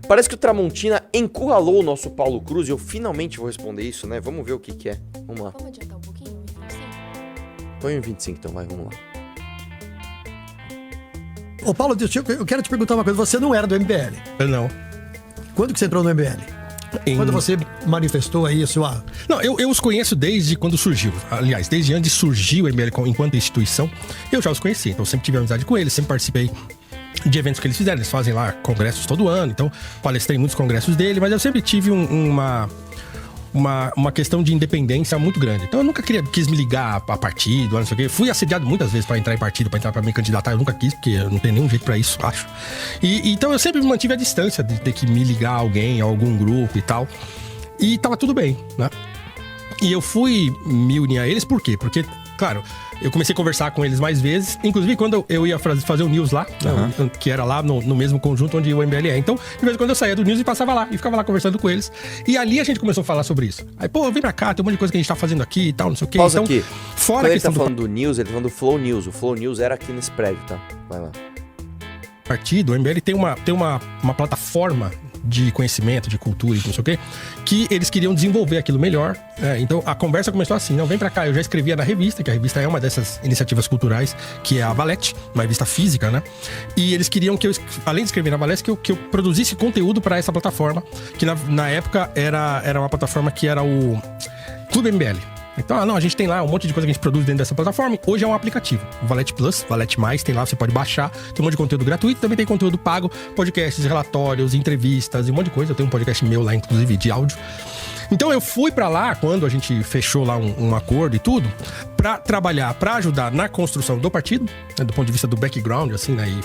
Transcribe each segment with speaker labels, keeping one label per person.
Speaker 1: Parece que o Tramontina encurralou o nosso Paulo Cruz e eu finalmente vou responder isso, né? Vamos ver o que é. Vamos lá.
Speaker 2: Vamos adiantar um pouquinho? 25?
Speaker 1: Põe em 25 então, vai, vamos lá.
Speaker 3: Ô Paulo, eu quero te perguntar uma coisa. Você não era do MBL.
Speaker 4: Não.
Speaker 3: Quando que você entrou no MBL? Quando você manifestou aí a sua...
Speaker 4: Não, eu os conheço desde quando surgiu. Aliás, desde antes de surgir o MBL enquanto instituição, eu já os conheci. Então eu sempre tive amizade com eles, sempre participei de eventos que eles fizeram. Eles fazem lá congressos todo ano, então palestrei em muitos congressos dele, mas eu sempre tive uma questão de independência muito grande. Então eu nunca quis me ligar a partido, não sei o quê. Fui assediado muitas vezes pra entrar em partido, pra entrar pra me candidatar. Eu nunca quis, porque eu não tenho nenhum jeito pra isso, acho. Então eu sempre me mantive à distância de ter que me ligar a alguém, a algum grupo e tal. E tava tudo bem, né? E eu fui me unir a eles, por quê? Porque, claro, eu comecei a conversar com eles mais vezes. Inclusive, quando eu ia fazer o News lá, né, que era lá no mesmo conjunto onde o MBL é. Então, de vez em quando eu saía do News e passava lá. E ficava lá conversando com eles. E ali a gente começou a falar sobre isso. Aí, pô, vem pra cá, tem um monte de coisa que a gente tá fazendo aqui e tal, não sei o quê.
Speaker 1: Pausa
Speaker 4: então,
Speaker 1: aqui.
Speaker 4: Fora
Speaker 1: Quando
Speaker 4: a
Speaker 1: ele
Speaker 4: questão
Speaker 1: tá falando do News, ele tá falando do Flow News. O Flow News era aqui nesse prédio, tá? Vai lá.
Speaker 4: partido, o MBL tem uma plataforma de conhecimento, de cultura e não sei o quê, que eles queriam desenvolver aquilo melhor. Então a conversa começou assim: não, vem pra cá, eu já escrevia na revista, que a revista é uma dessas iniciativas culturais, que é a Valete, uma revista física, né? E eles queriam que eu, além de escrever na Valete, que eu produzisse conteúdo pra essa plataforma, que na época era uma plataforma que era o Clube MBL. Então, a gente tem lá um monte de coisa que a gente produz dentro dessa plataforma. Hoje é um aplicativo, Valete Plus, Valete Mais, tem lá, você pode baixar. Tem um monte de conteúdo gratuito, também tem conteúdo pago, podcasts, relatórios, entrevistas e um monte de coisa. Eu tenho um podcast meu lá, inclusive, de áudio. Então eu fui pra lá, quando a gente fechou lá um acordo e tudo, pra trabalhar, pra ajudar na construção do partido, né, do ponto de vista do background, assim, né, e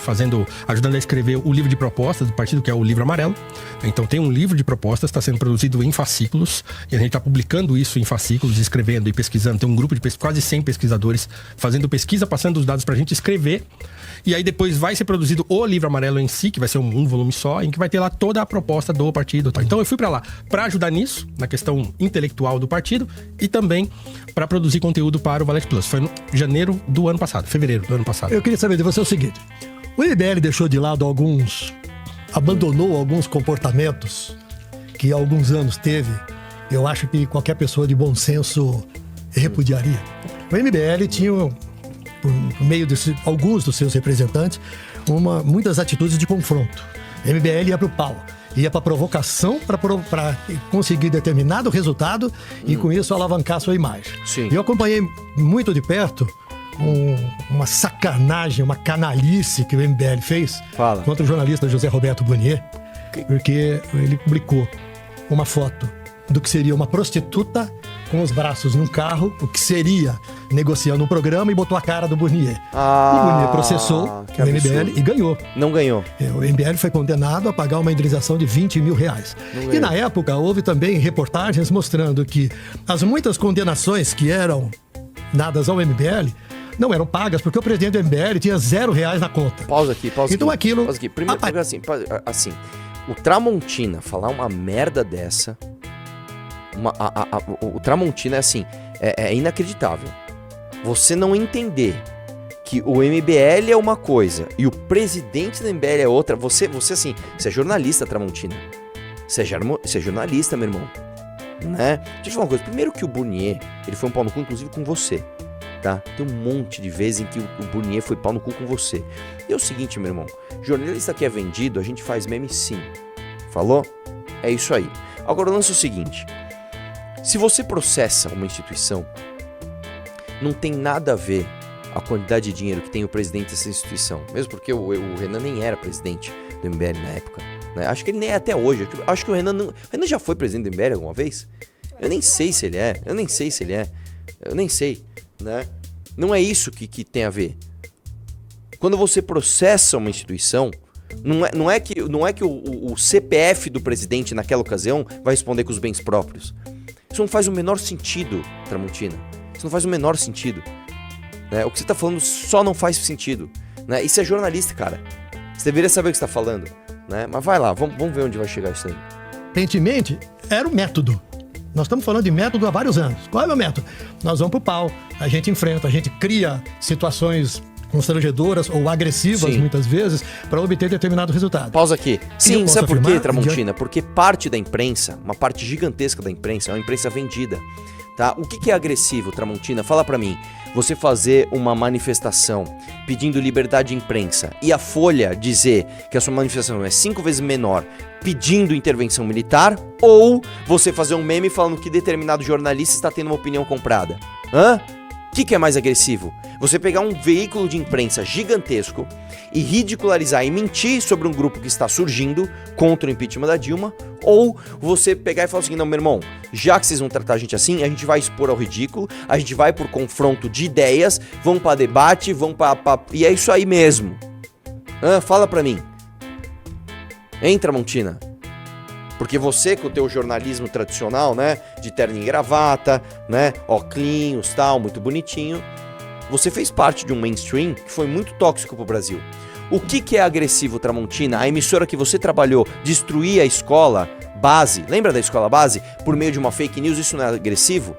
Speaker 4: ajudando a escrever o livro de propostas do partido, que é o Livro Amarelo. Então tem um livro de propostas, está sendo produzido em fascículos, e a gente tá publicando isso em fascículos, escrevendo e pesquisando. Tem um grupo de quase 100 pesquisadores fazendo pesquisa, passando os dados pra gente escrever. E aí depois vai ser produzido o Livro Amarelo em si, que vai ser um volume só, em que vai ter lá toda a proposta do partido, tá? Então eu fui pra lá pra ajudar nisso, na questão intelectual do partido, e também pra produzir conteúdo para o Valete Plus. Foi no fevereiro do ano passado.
Speaker 3: Eu queria saber de você o seguinte: o MBL deixou de lado abandonou alguns comportamentos que há alguns anos teve. Eu acho que qualquer pessoa de bom senso repudiaria. O MBL tinha, por meio de alguns dos seus representantes, muitas atitudes de confronto. O MBL ia pro pau, ia pra provocação para conseguir determinado resultado e com isso alavancar sua imagem.
Speaker 1: Sim.
Speaker 3: Eu acompanhei muito de perto uma sacanagem, uma canalice que o MBL fez contra o jornalista José Roberto Bonnier, porque ele publicou uma foto do que seria uma prostituta com os braços num carro, o que seria negociando um programa, e botou a cara do Bonnier. O Bonnier processou o MBL e ganhou.
Speaker 1: Não ganhou.
Speaker 3: O MBL foi condenado a pagar uma indenização de R$20 mil. E na época houve também reportagens mostrando que as muitas condenações que eram dadas ao MBL não eram pagas, porque o presidente do MBL tinha R$0 na conta.
Speaker 1: Pausa aqui.
Speaker 3: Então aquilo...
Speaker 1: Pausa aqui. Primeiro, assim, o Tramontina falar uma merda dessa... O Tramontina é assim, é inacreditável. Você não entender que o MBL é uma coisa e o presidente do MBL é outra. Você assim, você é jornalista, Tramontina. Você é jornalista, meu irmão. Né? Deixa eu te falar uma coisa. Primeiro que o Bonnier, ele foi um pau no cu, inclusive com você. Tá? Tem um monte de vezes em que o Bonnier foi pau no cu com você. E é o seguinte, meu irmão. Jornalista que é vendido, a gente faz meme sim. Falou? É isso aí. Agora o lance é o seguinte. Se você processa uma instituição, não tem nada a ver a quantidade de dinheiro que tem o presidente dessa instituição. Mesmo porque o Renan nem era presidente do MBL na época. Né? Acho que ele nem é até hoje. Acho que o Renan já foi presidente do MBL alguma vez? Eu nem sei se ele é. Eu nem sei. Né? Não é isso que tem a ver. Quando você processa uma instituição, não é que o CPF do presidente naquela ocasião vai responder com os bens próprios. Isso não faz o menor sentido, Tramontina. Isso não faz o menor sentido. Né? O que você tá falando só não faz sentido. Né? Isso é jornalista, cara. Você deveria saber o que você tá falando. Né? Mas vai lá, vamos ver onde vai chegar isso aí.
Speaker 3: Recentemente, era o método. Nós estamos falando de método há vários anos. Qual é o meu método? Nós vamos pro pau, a gente enfrenta, a gente cria situações constrangedoras ou agressivas,
Speaker 1: Sim.
Speaker 3: muitas vezes, para obter determinado resultado.
Speaker 1: Pausa aqui.
Speaker 3: eu
Speaker 1: Sim,
Speaker 3: posso
Speaker 1: sabe por quê,
Speaker 3: afirmar,
Speaker 1: Tramontina? Porque parte da imprensa, uma parte gigantesca da imprensa, é uma imprensa vendida. Tá? O que é agressivo, Tramontina? Fala pra mim. Você fazer uma manifestação pedindo liberdade de imprensa e a Folha dizer que a sua manifestação é 5 vezes menor pedindo intervenção militar, ou você fazer um meme falando que determinado jornalista está tendo uma opinião comprada? Hã? O que é mais agressivo? Você pegar um veículo de imprensa gigantesco e ridicularizar e mentir sobre um grupo que está surgindo contra o impeachment da Dilma, ou você pegar e falar o seguinte: não, meu irmão, já que vocês vão tratar a gente assim, a gente vai expor ao ridículo, a gente vai por confronto de ideias, vamos para debate, vamos para... E é isso aí mesmo. Fala pra mim. Hein, Tramontina? Porque você, com o teu jornalismo tradicional, né, de terno e gravata, né, óculos, tal, muito bonitinho, você fez parte de um mainstream que foi muito tóxico pro Brasil. O que é agressivo, Tramontina? A emissora que você trabalhou destruir a escola base, lembra da escola base? Por meio de uma fake news, isso não é agressivo?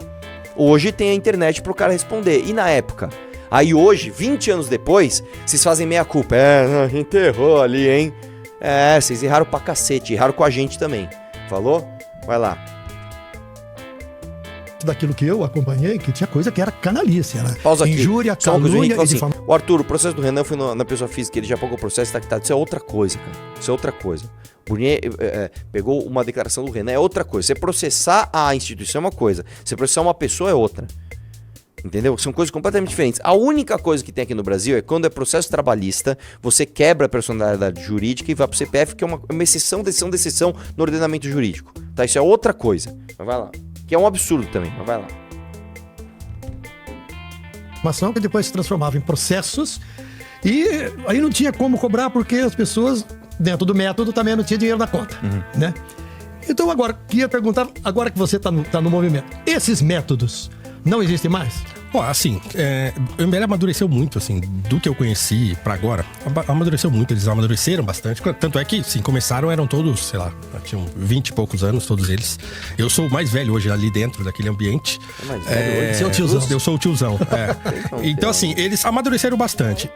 Speaker 1: Hoje tem a internet pro cara responder. E na época? Aí hoje, 20 anos depois, vocês fazem meia culpa. A gente errou ali, hein? Vocês erraram pra cacete, erraram com a gente também. Falou? Vai lá.
Speaker 3: Daquilo que eu acompanhei, que tinha coisa que era canalice, era
Speaker 1: Pausa aqui.
Speaker 3: injúria,
Speaker 1: Só uma coisa, o Henrique
Speaker 3: calúnia
Speaker 1: falou
Speaker 3: e
Speaker 1: assim,
Speaker 3: difamação.
Speaker 1: o Arthur, o processo do Renan foi na pessoa física, ele já pagou o processo, tá quitado. Isso é outra coisa, cara. Isso é outra coisa. Burnier pegou uma declaração do Renan, é outra coisa. Você processar a instituição é uma coisa, você processar uma pessoa é outra. Entendeu? São coisas completamente diferentes. A única coisa que tem aqui no Brasil é quando é processo trabalhista, você quebra a personalidade jurídica e vai pro CPF, que é uma exceção de exceção no ordenamento jurídico. Tá? Isso é outra coisa. Mas vai lá. Que é um absurdo também, mas vai lá.
Speaker 3: Que depois se transformava em processos e aí não tinha como cobrar porque as pessoas, dentro do método, também não tinham dinheiro na conta, né? Então agora, queria perguntar, agora que você tá no movimento, esses métodos não existem mais?
Speaker 4: Bom, assim, o MBL amadureceu muito, assim, do que eu conheci pra agora. Amadureceu muito, eles amadureceram bastante. Tanto é que, sim, começaram, eram todos, sei lá, tinham 20 e poucos anos, todos eles. Eu sou o mais velho hoje ali dentro daquele ambiente.
Speaker 1: Mais velho hoje?
Speaker 3: Você é o tiozão.
Speaker 4: Eu sou o tiozão, Então, assim, eles amadureceram bastante.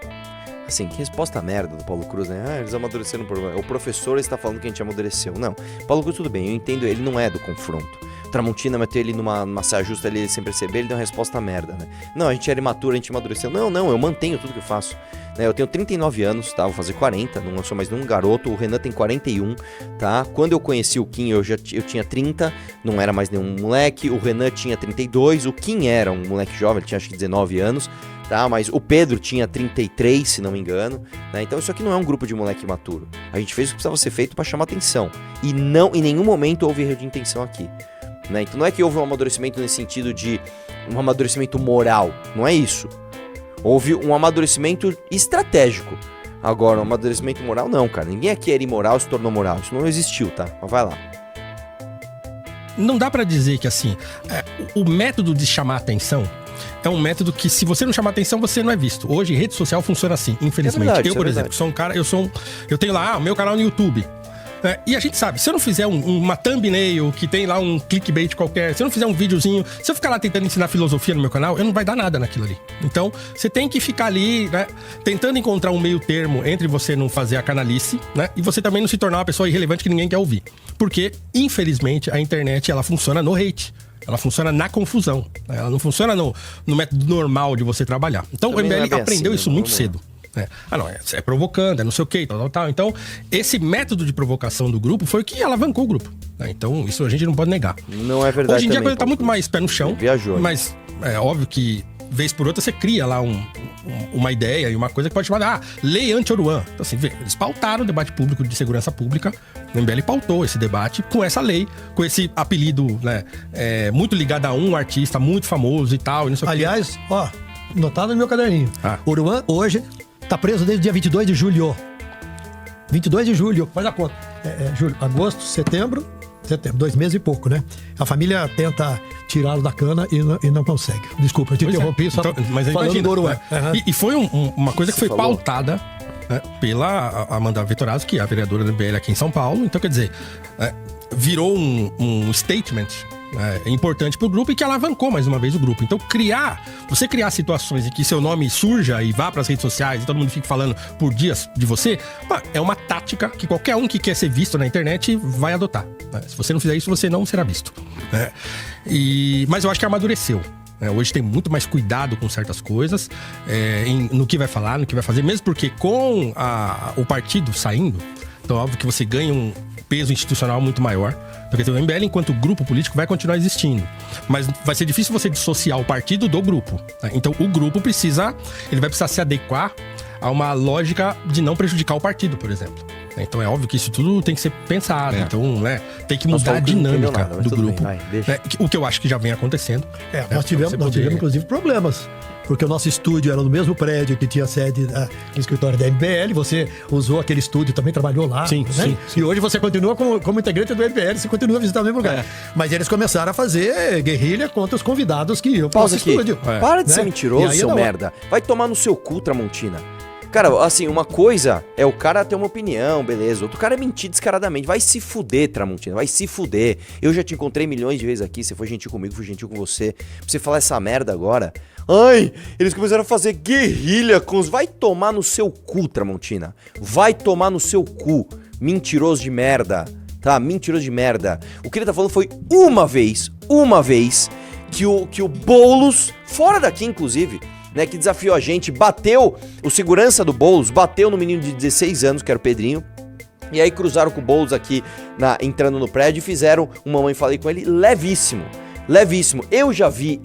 Speaker 1: Assim, que resposta merda do Paulo Cruz, né? Eles amadureceram por... O professor está falando que a gente amadureceu. Não, Paulo Cruz, tudo bem, eu entendo, ele não é do confronto. Tramontina meteu ele numa saia justa ali sem perceber, ele deu uma resposta merda, né? Não, a gente era imaturo, a gente amadureceu. Não, eu mantenho tudo que eu faço. Né? Eu tenho 39 anos, tá? Vou fazer 40, não sou mais nenhum garoto. O Renan tem 41, tá? Quando eu conheci o Kim, eu tinha 30, não era mais nenhum moleque. O Renan tinha 32, o Kim era um moleque jovem, ele tinha acho que 19 anos. Tá, mas o Pedro tinha 33, se não me engano, né? Então isso aqui não é um grupo de moleque imaturo. A gente fez o que precisava ser feito para chamar atenção. E não, em nenhum momento houve erro de intenção aqui, né? Então não é que houve um amadurecimento nesse sentido de um amadurecimento moral, não é isso. Houve um amadurecimento estratégico. Agora, um amadurecimento moral não, cara. Ninguém aqui era imoral, se tornou moral. Isso não existiu, tá? Mas vai lá.
Speaker 4: Não dá pra dizer que, assim, o método de chamar atenção é um método que, se você não chamar atenção, você não é visto. Hoje, rede social funciona assim, infelizmente.
Speaker 1: verdade,
Speaker 4: eu, por exemplo, sou um cara, eu tenho lá o meu canal no YouTube. E a gente sabe, se eu não fizer uma thumbnail que tem lá um clickbait qualquer, se eu não fizer um videozinho, se eu ficar lá tentando ensinar filosofia no meu canal, eu não vai dar nada naquilo ali. Então, você tem que ficar ali, né, tentando encontrar um meio termo entre você não fazer a canalice, né, e você também não se tornar uma pessoa irrelevante que ninguém quer ouvir. Porque, infelizmente, a internet, ela funciona no hate. Ela funciona na confusão. Ela não funciona no método normal de você trabalhar. Então,
Speaker 1: também
Speaker 4: o MBL aprendeu
Speaker 1: assim,
Speaker 4: isso muito cedo. É provocando, é não sei o que, tal. Então, esse método de provocação do grupo foi o que alavancou o grupo. Então, isso a gente não pode negar.
Speaker 1: Não é verdade.
Speaker 4: Hoje em dia
Speaker 1: também,
Speaker 4: a coisa tá muito mais pé no chão.
Speaker 1: Viajou.
Speaker 4: Mas é óbvio que, vez por outra, você cria lá uma ideia e uma coisa que pode chamar Lei Anti-Oruan. Então, assim, eles pautaram o debate público de segurança pública. O MBL pautou esse debate com essa lei, com esse apelido, né, muito ligado a um artista muito famoso e tal. E não sei
Speaker 3: Aliás, ó, notado no meu caderninho. Oruan, hoje, tá preso desde o dia 22 de julho. 22 de julho, faz a conta. Julho, agosto, setembro, 2 meses e pouco, né? A família tenta tirá-lo da cana e não consegue. Desculpa, eu te interrompi só
Speaker 4: mas
Speaker 3: falando
Speaker 4: imagina,
Speaker 3: do Oruan.
Speaker 4: Né? E foi uma coisa que foi pautada, né, pela Amanda Vettorazzo, que é a vereadora do MBL aqui em São Paulo. Então, quer dizer, virou um statement, importante pro grupo e que alavancou mais uma vez o grupo. Então, você criar situações em que seu nome surja e vá pras redes sociais e todo mundo fique falando por dias de você, é uma tática que qualquer um que quer ser visto na internet vai adotar. Se você não fizer isso, você não será visto. Mas eu acho que amadureceu. Hoje tem muito mais cuidado com certas coisas, no que vai falar, no que vai fazer, mesmo porque com o partido saindo, então óbvio que você ganha um peso institucional muito maior, porque o MBL, enquanto grupo político, vai continuar existindo, mas vai ser difícil você dissociar o partido do grupo. Então o grupo vai precisar se adequar a uma lógica de não prejudicar o partido, por exemplo. Então é óbvio que isso tudo tem que ser pensado. Então, tem que mudar a dinâmica do grupo. O que eu acho que já vem acontecendo.
Speaker 3: Nós tivemos inclusive problemas. Porque o nosso estúdio era no mesmo prédio que tinha a sede do escritório da MBL. Você usou aquele estúdio, também trabalhou lá.
Speaker 4: Sim,
Speaker 3: né?
Speaker 4: sim.
Speaker 3: E hoje você continua como integrante do MBL, você continua visitando o mesmo lugar. Mas eles começaram a fazer guerrilha contra os convidados que iam para o estúdio.
Speaker 1: Para de ser mentiroso, seu merda. Vai tomar no seu cu, Tramontina. Cara, assim, uma coisa é o cara ter uma opinião, beleza. Outro cara é mentir descaradamente. Vai se fuder, Tramontina, vai se fuder. Eu já te encontrei milhões de vezes aqui, você foi gentil comigo, fui gentil com você. Pra você falar essa merda agora... Ai, eles começaram a fazer guerrilha com os... Vai tomar no seu cu, Tramontina. Vai tomar no seu cu, mentiroso de merda. Tá, mentiroso de merda. O que ele tá falando foi uma vez que o Boulos, fora daqui inclusive... Né, que desafiou a gente, bateu, o segurança do Boulos bateu no menino de 16 anos, que era o Pedrinho, e aí cruzaram com o Boulos aqui, entrando no prédio, e fizeram um mamãe falei com ele levíssimo. Eu já vi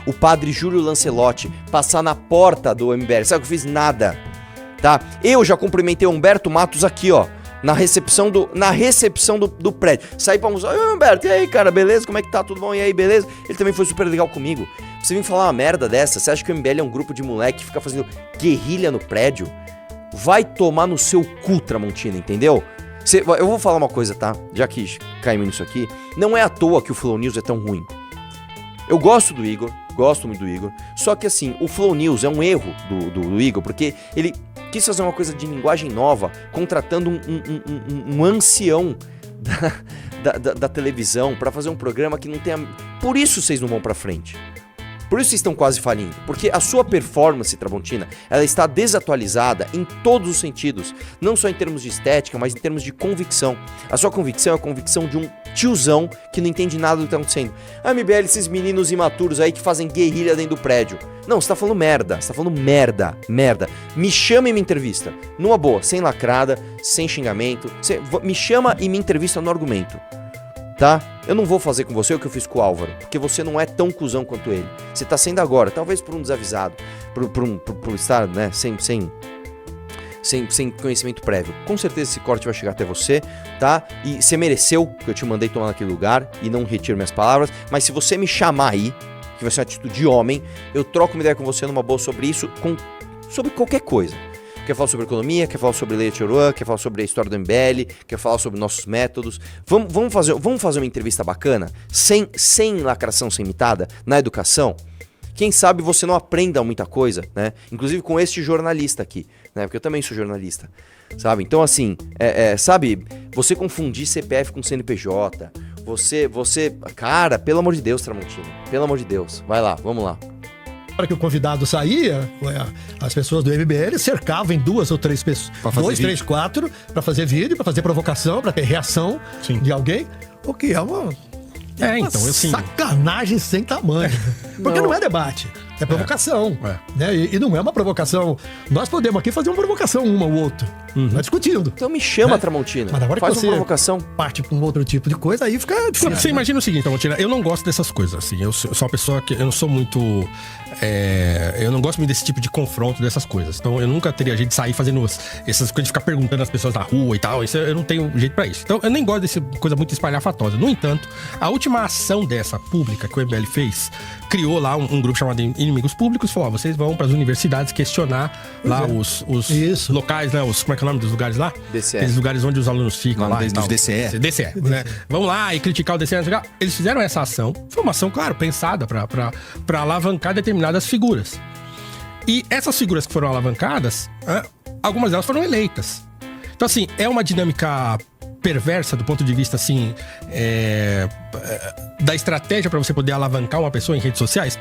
Speaker 1: o padre Júlio Lancelotti passar na porta do MBL, sabe que eu fiz? Nada, tá? Eu já cumprimentei o Humberto Matos aqui, ó, na recepção do prédio. Saí pra almoçar, Humberto, e aí, cara, beleza? Como é que tá? Tudo bom? E aí, beleza? Ele também foi super legal comigo. Você vem falar uma merda dessa? Você acha que o MBL é um grupo de moleque que fica fazendo guerrilha no prédio? Vai tomar no seu cu, Tramontina, entendeu? Eu vou falar uma coisa, tá? Já que caímos nisso aqui, não é à toa que o Flow News é tão ruim. Eu gosto do Igor, gosto muito do Igor, só que assim, o Flow News é um erro do Igor, porque ele quis fazer uma coisa de linguagem nova, contratando um ancião da televisão pra fazer um programa que não tenha... Por isso vocês não vão pra frente. Por isso vocês estão quase falindo. Porque a sua performance, Tramontina, ela está desatualizada em todos os sentidos. Não só em termos de estética, mas em termos de convicção. A sua convicção é a convicção de um tiozão que não entende nada do que está acontecendo. Ah, MBL, esses meninos imaturos aí que fazem guerrilha dentro do prédio. Não, você tá falando merda. Você tá falando merda. Me chama e me entrevista. Numa boa, sem lacrada, sem xingamento. Me chama e me entrevista no argumento. Tá? Eu não vou fazer com você o que eu fiz com o Álvaro, porque você não é tão cuzão quanto ele. Você tá sendo agora, talvez por um desavisado, por estar, né, sem conhecimento prévio. Com certeza esse corte vai chegar até você, tá? E você mereceu que eu te mandei tomar naquele lugar, e não retiro minhas palavras, mas se você me chamar aí, que vai ser uma atitude de homem, eu troco uma ideia com você numa boa sobre isso, sobre qualquer coisa. Quer falar sobre economia, quer falar sobre Lei Tchoruan, quer falar sobre a história do MBL, quer falar sobre nossos métodos. Vamos fazer uma entrevista bacana, sem lacração, sem mitada, na educação. Quem sabe você não aprenda muita coisa, né? Inclusive com este jornalista aqui, né? Porque eu também sou jornalista, sabe? Então assim, sabe, você confundir CPF com CNPJ, você... Cara, pelo amor de Deus, Tramontina, pelo amor de Deus. Vai lá, vamos lá.
Speaker 3: Na hora que o convidado saía, as pessoas do MBL cercavam em 2 ou 3 pessoas, 2, 3, 4, para fazer vídeo, para fazer provocação, para ter reação de alguém, o que é uma sacanagem sem tamanho. Porque não é debate, é provocação. Né? E não é uma provocação. Nós podemos aqui fazer uma provocação uma ou outra. Nós discutindo.
Speaker 1: Então me chama, Tramontina.
Speaker 3: Mas agora
Speaker 1: faz
Speaker 3: que você
Speaker 1: uma provocação.
Speaker 3: parte com outro tipo de coisa, aí fica difícil.
Speaker 4: Você imagina o seguinte, Tramontina, eu não gosto dessas coisas, assim. Eu sou uma pessoa que... Eu não sou muito... eu não gosto muito desse tipo de confronto, dessas coisas. Então eu nunca teria jeito de sair fazendo essas coisas de ficar perguntando às pessoas na rua e tal. Isso eu não tenho jeito pra isso. Então eu nem gosto dessa coisa muito espalhafatosa. No entanto, a última ação dessa pública que o MBL fez, criou lá um grupo chamado Inimigos Públicos, falou, vocês vão pras universidades questionar lá os locais, né? Como é que é o nome dos lugares lá?
Speaker 1: DCE.
Speaker 4: Aqueles lugares onde os alunos ficam lá.
Speaker 2: Dos DCE.
Speaker 4: DCE, né? Vão lá e criticar o DCE. Eles fizeram essa ação. Foi uma ação, claro, pensada pra alavancar determinadas figuras. E essas figuras que foram alavancadas, algumas delas foram eleitas. Então, assim, é uma dinâmica perversa do ponto de vista, assim, da estratégia para você poder alavancar uma pessoa em redes sociais?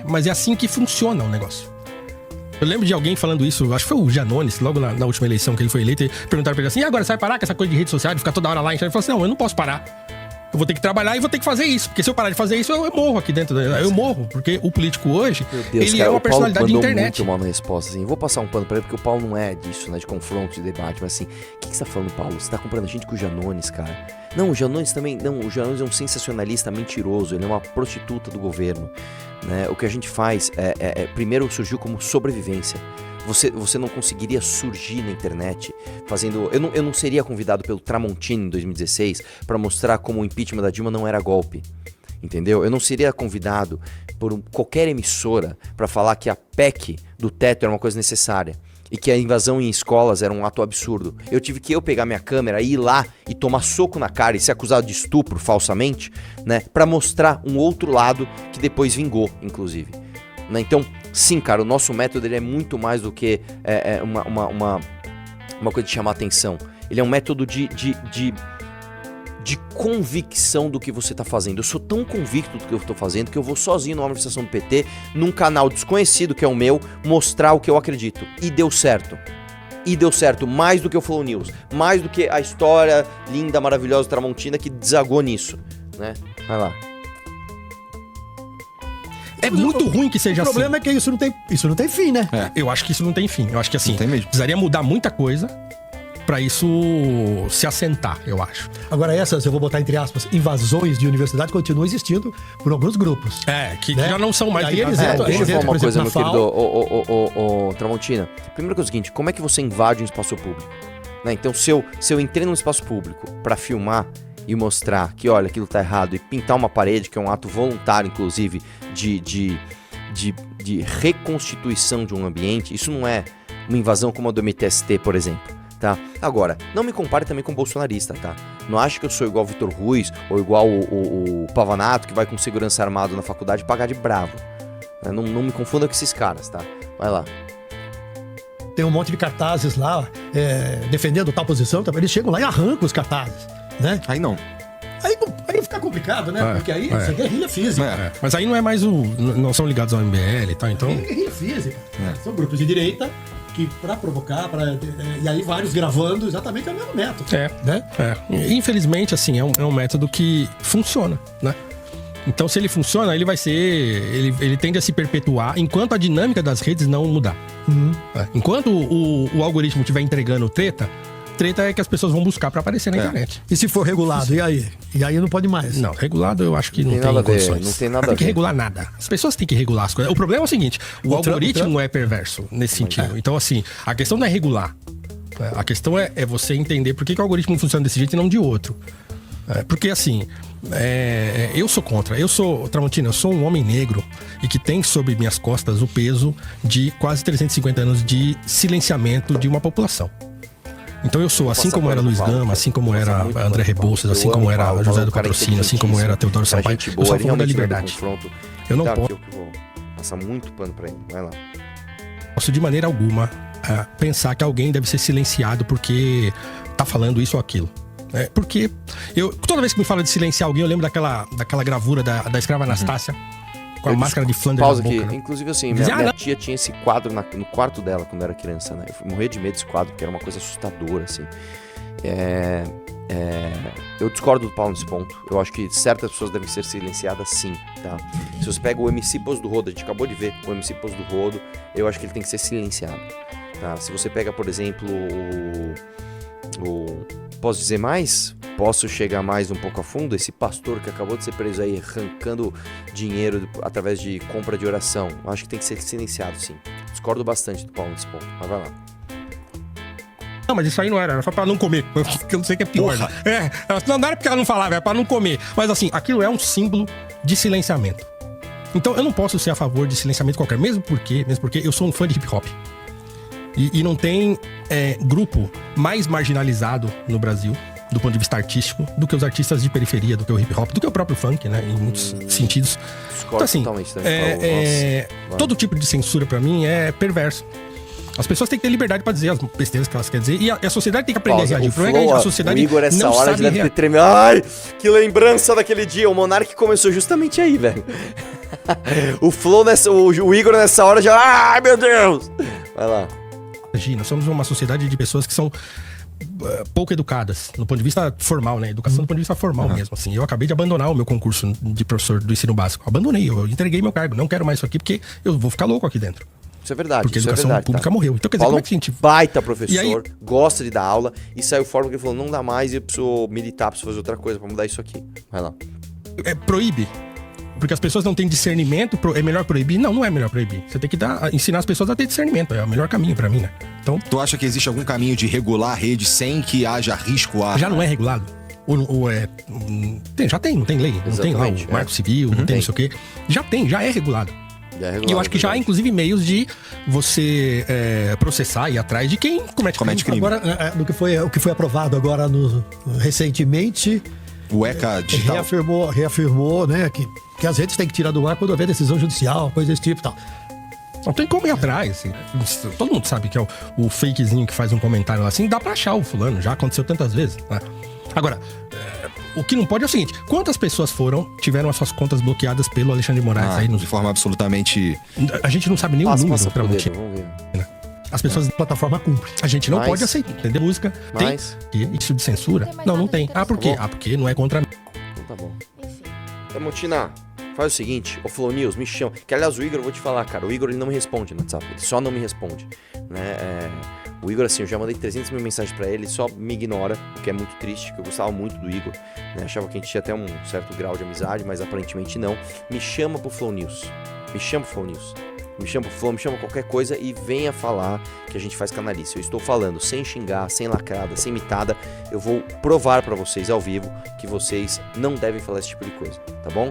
Speaker 4: Mas é assim que funciona o negócio. Eu lembro de alguém falando isso, acho que foi o Janones, logo na última eleição que ele foi eleito, e perguntaram pra ele assim, e agora você vai parar com essa coisa de rede social, de ficar toda hora lá? Ele falou assim, não, eu não posso parar. Eu vou ter que trabalhar e vou ter que fazer isso. Porque se eu parar de fazer isso, eu morro aqui dentro. Eu morro. Porque o político hoje,
Speaker 1: Deus,
Speaker 4: ele
Speaker 1: cara,
Speaker 4: é uma personalidade de internet.
Speaker 1: Muito mal na resposta, assim. Eu vou passar um pano pra ele, porque o Paulo não é disso, né? De confronto, de debate. Mas assim, o que você tá falando, Paulo? Você tá comprando gente com o Janones, cara. Não, o Janones também... Não, o Janones é um sensacionalista mentiroso. Ele é uma prostituta do governo, né? O que a gente faz primeiro surgiu como sobrevivência. Você não conseguiria surgir na internet fazendo... Eu não seria convidado pelo Tramontini em 2016 para mostrar como o impeachment da Dilma não era golpe. Entendeu? Eu não seria convidado por qualquer emissora para falar que a PEC do teto era uma coisa necessária e que a invasão em escolas era um ato absurdo. Eu tive que pegar minha câmera e ir lá e tomar soco na cara e ser acusado de estupro falsamente, né? Para mostrar um outro lado que depois vingou, inclusive. Né? Então, sim, cara, o nosso método ele é muito mais do que uma coisa de chamar atenção. Ele é um método de convicção do que você está fazendo. Eu sou tão convicto do que eu estou fazendo que eu vou sozinho numa manifestação do PT, num canal desconhecido que é o meu, mostrar o que eu acredito. E deu certo. E deu certo mais do que o Flow News, mais do que a história linda, maravilhosa Tramontina que desagou nisso, né? Vai lá.
Speaker 4: É muito ruim que seja assim.
Speaker 3: O problema é que isso não tem fim, né?
Speaker 4: Eu acho que isso não tem fim. Eu acho que assim, precisaria mudar muita coisa pra isso se assentar, eu acho.
Speaker 3: Agora essas, eu vou botar entre aspas, invasões de universidade continuam existindo por alguns grupos.
Speaker 4: Que já não são mais...
Speaker 3: Aí eles
Speaker 1: deixa eu falar uma coisa, meu
Speaker 3: FAO,
Speaker 1: querido Tramontina. Primeira coisa é o seguinte, como é que você invade um espaço público? Né? Então, se eu entrei num espaço público pra filmar e mostrar que, olha, aquilo tá errado, e pintar uma parede, que é um ato voluntário, inclusive, de reconstituição de um ambiente, isso não é uma invasão como a do MTST, por exemplo, tá? Agora, não me compare também com o bolsonarista, tá? Não acho que eu sou igual o Vitor Ruiz ou igual o Pavanato, que vai com segurança armado na faculdade pagar de bravo. Né? Não me confunda com esses caras, tá? Vai lá.
Speaker 3: Tem um monte de cartazes lá, defendendo tal posição, eles chegam lá e arrancam os cartazes, né?
Speaker 2: Aí não.
Speaker 3: Aí fica complicado, né? Porque aí isso é guerrilha física.
Speaker 4: Mas aí não é mais não são ligados ao MBL e tal, então...
Speaker 3: É guerrilha física. São grupos de direita que pra provocar, e aí vários gravando exatamente o mesmo método. Né?
Speaker 4: Infelizmente, assim, é um método que funciona, né? Então, se ele funciona, ele vai ser... Ele tende a se perpetuar enquanto a dinâmica das redes não mudar. Enquanto o algoritmo estiver entregando treta é que as pessoas vão buscar pra aparecer na internet.
Speaker 3: E se for regulado, e aí? E aí não pode mais.
Speaker 4: Não, regulado eu acho que não tem condições.
Speaker 1: Não tem nada a ver.
Speaker 4: Tem que regular nada. As pessoas têm que regular as coisas. O problema é o seguinte, o algoritmo é perverso nesse sentido. Então, assim, a questão não é regular. A questão é você entender por que o algoritmo funciona desse jeito e não de outro. Porque, assim, eu sou contra. Tramontina, eu sou um homem negro e que tem sobre minhas costas o peso de quase 350 anos de silenciamento de uma população. Então eu sou, assim como era Luiz Gama, assim como era André Rebouças, assim como era José do Patrocínio, assim como era Teodoro Sampaio, eu sou a favor da liberdade. Eu não posso...
Speaker 1: Passar muito pano pra ele, vai lá.
Speaker 4: Posso de maneira alguma pensar que alguém deve ser silenciado porque tá falando isso ou aquilo. Porque toda vez que me fala de silenciar alguém, eu lembro daquela gravura da escrava Anastácia, com a máscara de Flanders
Speaker 1: pausa
Speaker 4: na boca.
Speaker 1: Aqui.
Speaker 4: Né?
Speaker 1: Inclusive assim, minha tia tinha esse quadro no quarto dela quando era criança, né? Eu morria de medo desse quadro, porque era uma coisa assustadora, assim. Eu discordo do Paulo nesse ponto. Eu acho que certas pessoas devem ser silenciadas, sim, tá? Se você pega o MC Pose do Rodo, a gente acabou de ver o MC Pose do Rodo, eu acho que ele tem que ser silenciado, tá? Se você pega, por exemplo, posso dizer mais? Posso chegar mais um pouco a fundo? Esse pastor que acabou de ser preso aí, arrancando dinheiro através de compra de oração. Eu acho que tem que ser silenciado, sim. Discordo bastante do Paulo nesse ponto, mas vai lá.
Speaker 4: Não, mas isso aí não era só pra não comer. Eu não sei o que é pior. Né? Não era porque ela não falava, era pra não comer. Mas assim, aquilo é um símbolo de silenciamento. Então eu não posso ser a favor de silenciamento qualquer, mesmo porque eu sou um fã de hip hop. E não tem grupo mais marginalizado no Brasil, do ponto de vista artístico, do que os artistas de periferia, do que o hip hop, do que o próprio funk, né? Em muitos sentidos.
Speaker 1: Discordo
Speaker 4: então, assim,
Speaker 1: totalmente.
Speaker 4: todo tipo de censura pra mim é perverso. As pessoas têm que ter liberdade pra dizer as besteiras que elas querem dizer. E a sociedade tem que aprender
Speaker 1: Pausa.
Speaker 4: a reagir.
Speaker 1: O
Speaker 4: O problema é que
Speaker 1: Flow,
Speaker 4: a sociedade
Speaker 1: o Igor, essa
Speaker 4: não
Speaker 1: hora
Speaker 4: sabe
Speaker 1: deve ter
Speaker 4: reagir.
Speaker 1: tremido. Ai, que lembrança daquele dia. O Monark começou justamente aí, velho. O Flow, o Igor nessa hora já... Ai, meu Deus. Vai lá.
Speaker 4: Nós somos uma sociedade de pessoas que são pouco educadas, no ponto de vista formal, né? Educação do ponto de vista formal mesmo, assim. Eu acabei de abandonar o meu concurso de professor do ensino básico. Abandonei, eu entreguei meu cargo. Não quero mais isso aqui porque eu vou ficar louco aqui dentro.
Speaker 1: Isso é verdade,
Speaker 4: Porque a
Speaker 1: isso
Speaker 4: educação
Speaker 1: é verdade,
Speaker 4: pública
Speaker 1: tá?
Speaker 4: morreu. Então, quer dizer,
Speaker 1: Paulo
Speaker 4: como é que a gente...
Speaker 1: baita professor,
Speaker 4: E aí-
Speaker 1: gosta de dar aula, e saiu fora porque ele falou, não dá mais, eu preciso militar, preciso fazer outra coisa pra mudar isso aqui. Vai lá.
Speaker 4: proíbe. Porque as pessoas não têm discernimento, é melhor proibir? Não, não é melhor proibir. Você tem que ensinar as pessoas a ter discernimento. É o melhor caminho pra mim, né? Então,
Speaker 2: Tu acha que existe algum caminho de regular a rede sem que haja risco a...
Speaker 4: já não é regulado? Já tem, não tem lei. Não tem lá
Speaker 1: Exatamente,
Speaker 4: o Marco Civil, não tem não sei o quê. Já é regulado. E eu acho que já há, inclusive, meios de você processar e ir atrás de quem comete crime.
Speaker 3: Agora, o que foi aprovado agora recentemente,
Speaker 2: O ECA digital?
Speaker 3: reafirmou, né, que as redes têm que tirar do ar quando houver decisão judicial, coisa desse tipo e tal.
Speaker 4: Não tem como ir atrás. Assim. Todo mundo sabe que é o fakezinho que faz um comentário lá assim, dá pra achar o fulano, já aconteceu tantas vezes. Né? Agora, o que não pode é o seguinte: quantas pessoas tiveram as suas contas bloqueadas pelo Alexandre de Moraes aí
Speaker 2: De forma absolutamente...
Speaker 4: A gente não sabe nem o número pra
Speaker 1: vamos
Speaker 4: onde.
Speaker 1: ver.
Speaker 4: As pessoas.
Speaker 3: A plataforma cumpre.
Speaker 4: A gente não
Speaker 1: Mas-
Speaker 4: pode aceitar, entendeu? Música.
Speaker 1: Mas-
Speaker 4: Tem isso de censura?
Speaker 5: Tem mais
Speaker 4: Não,
Speaker 5: nada
Speaker 4: não
Speaker 5: de
Speaker 4: tem. Ah, por quê?
Speaker 5: interessante.
Speaker 4: Porque não é contra mim.
Speaker 1: Então tá bom.
Speaker 5: Enfim.
Speaker 1: Tamotina, faz o seguinte, o Flow News, me chama. Que aliás, o Igor, eu vou te falar, cara, o Igor ele não me responde no WhatsApp, ele só não me responde, né? O Igor, assim, eu já mandei 300 mil mensagens pra ele, ele só me ignora, o que é muito triste, porque eu gostava muito do Igor, né? Achava que a gente tinha até um certo grau de amizade, mas aparentemente não. Me chama pro Flow News, me chama pro Flow News. Me chama pro Flow, me chama qualquer coisa e venha falar que a gente faz canalice. Eu estou falando sem xingar, sem lacrada, sem mitada. Eu vou provar pra vocês ao vivo que vocês não devem falar esse tipo de coisa, tá bom?